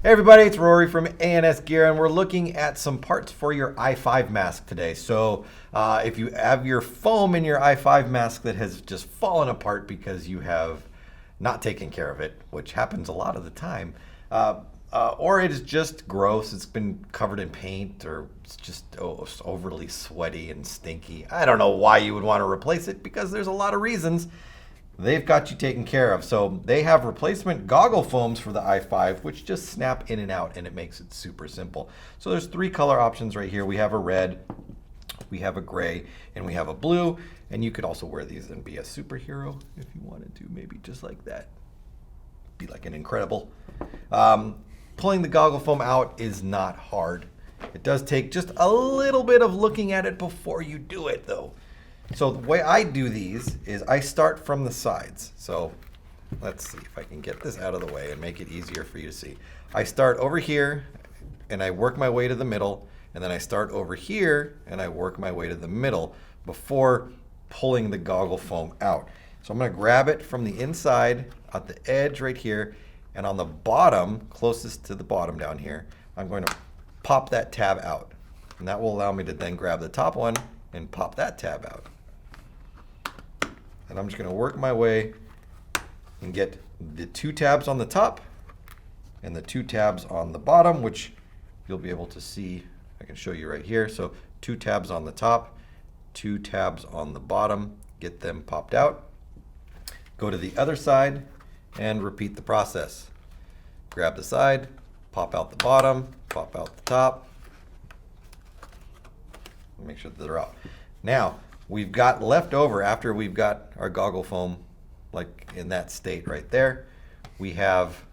Hey everybody, it's Rory from ANS Gear, and we're looking at some parts for your i5 mask today. So if you have your foam in your i5 mask that has just fallen apart because you have not taken care of it, which happens a lot of the time, or it is just gross, it's been covered in paint, or it's just it's overly sweaty and stinky. I don't know why you would want to replace it because there's a lot of reasons. They've got you taken care of. So they have replacement goggle foams for the i5, which just snap in and out, and it makes it super simple. So there's three color options right here. We have a red, we have a gray, and we have a blue. And you could also wear these and be a superhero if you wanted to, maybe just like that. Be like an Incredible. Pulling the goggle foam out is not hard. It does take just a little bit of looking at it before you do it, though. So the way I do these is I start from the sides. So let's see if I can get this out of the way and make it easier for you to see. I start over here and I work my way to the middle, and then I start over here and I work my way to the middle before pulling the goggle foam out. So I'm going to grab it from the inside at the edge right here, and on the bottom, closest to the bottom down here, I'm going to pop that tab out. And that will allow me to then grab the top one and pop that tab out. And I'm just going to work my way and get the two tabs on the top and the two tabs on the bottom, which you'll be able to see. I can show you right here. So two tabs on the top, two tabs on the bottom, get them popped out. Go to the other side and repeat the process. Grab the side, pop out the bottom, pop out the top. Make sure that they're out. Now, we've got left over after we've got our goggle foam like in that state right there. We have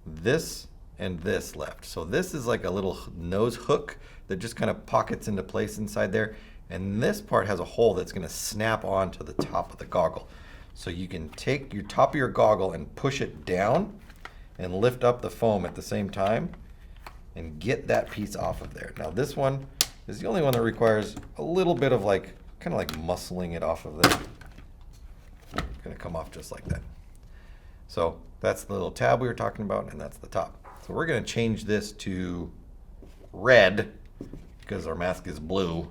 this and this left. So this is like a little nose hook that just kind of pockets into place inside there. And this part has a hole that's going to snap onto the top of the goggle. So you can take your top of your goggle and push it down and lift up the foam at the same time and get that piece off of there. Now this one is the only one that requires a little bit of kind of like muscling it off of there. It's gonna come off just like that. So that's the little tab we were talking about, and that's the top. So we're gonna change this to red because our mask is blue.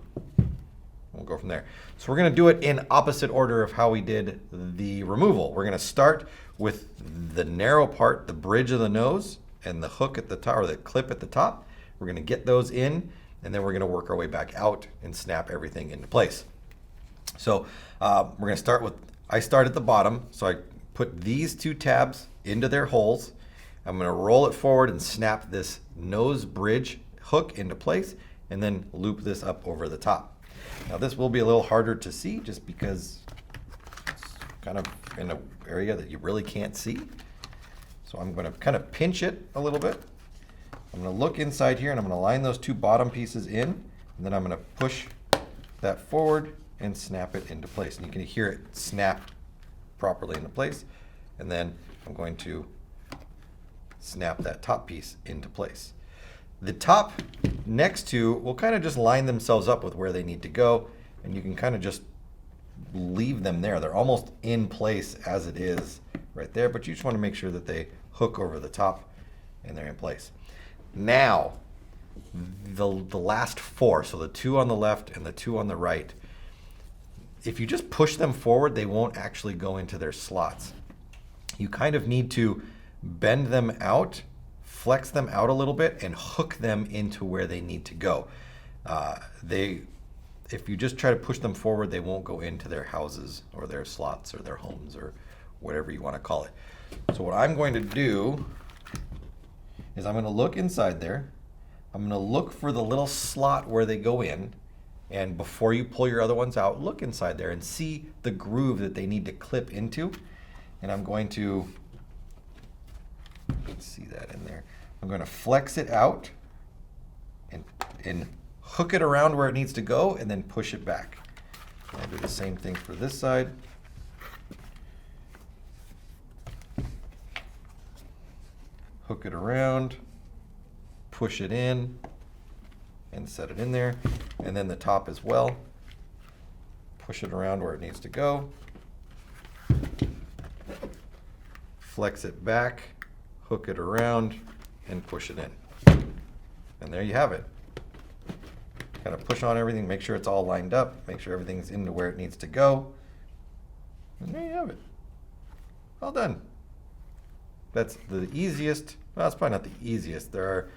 We'll go from there. So we're gonna do it in opposite order of how we did the removal. We're gonna start with the narrow part, the bridge of the nose, and the hook at the top, or the clip at the top. We're gonna get those in, and then we're gonna work our way back out and snap everything into place. So we're gonna start with, I start at the bottom, so I put these two tabs into their holes. I'm gonna roll it forward and snap this nose bridge hook into place, and then loop this up over the top. Now this will be a little harder to see just because it's kind of in an area that you really can't see. So I'm gonna kind of pinch it a little bit. I'm going to look inside here and I'm going to line those two bottom pieces in, and then I'm going to push that forward and snap it into place. And you can hear it snap properly into place. And then I'm going to snap that top piece into place. The top next two will kind of just line themselves up with where they need to go, and you can kind of just leave them there. They're almost in place as it is right there, but you just want to make sure that they hook over the top and they're in place. Now, the last four, so the two on the left and the two on the right, if you just push them forward, they won't actually go into their slots. You kind of need to bend them out, flex them out a little bit, and hook them into where they need to go. If you just try to push them forward, they won't go into their houses or their slots or their homes or whatever you want to call it. So what I'm going to do is I'm going to look inside there. I'm going to look for the little slot where they go in, and before you pull your other ones out, look inside there and see the groove that they need to clip into. And I'm going to, let's see that in there. I'm going to flex it out and hook it around where it needs to go, and then push it back. And I'll do the same thing for this side. Hook it around, push it in, and set it in there. And then the top as well. Push it around where it needs to go. Flex it back, hook it around, and push it in. And there you have it. Kind of push on everything, make sure it's all lined up, make sure everything's into where it needs to go. And there you have it. All done. That's the easiest. Well, it's probably not the easiest. There are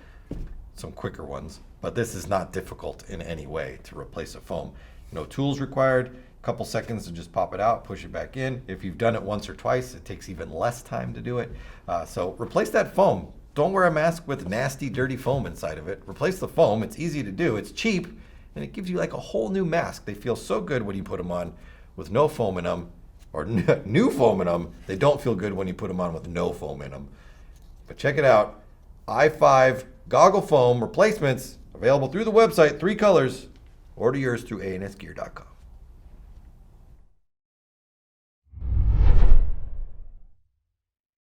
some quicker ones, but this is not difficult in any way to replace a foam. No tools required. A couple seconds to just pop it out, push it back in. If you've done it once or twice, it takes even less time to do it. So replace that foam. Don't wear a mask with nasty, dirty foam inside of it. Replace the foam. It's easy to do. It's cheap, and it gives you like a whole new mask. They feel so good when you put them on with no foam in them, or new foam in them. They don't feel good when you put them on with no foam in them. But check it out. i5 goggle foam replacements available through the website, 3 colors. Order yours through ansgear.com.